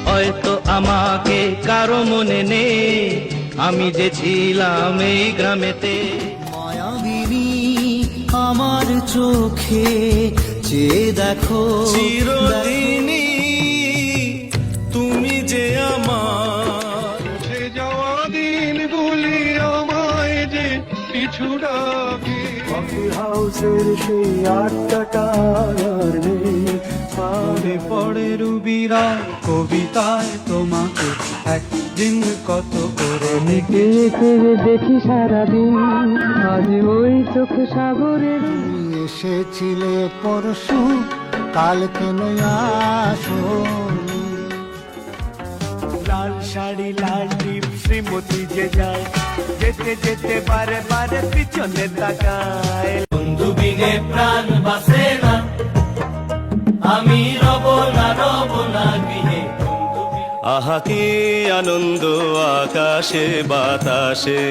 হয়তো আমাকে কারো মনে নেই, আমি যে ছিলাম এই গ্রামেতে। মায়াবিনী আমার চোখে চেয়ে দেখো, চিরদিনই তুমি যে আমার। উঠে যাওয়া দিনগুলি আমায় যে পিছু ডাকে। কফি হাউসের সেই আড্ডাটা আর নেই, মনে পড়ে রুবিরা কবিতায় তোমাকে একদিন কত করে দেখে দেখি সারাদিন, আজ ওই চোখ সাগরের। এসেছিলে পরশু, কাল কেন আসো? লাল শাড়ি লাল টিপ শ্রীমতী যে যায়, যেতে যেতে বারে বারে পিছনে তাকায়। বন্ধু বিনে প্রাণ বাসে না, আমি রব না গৃহে। আহা কি আনন্দ আকাশে বাতাসে।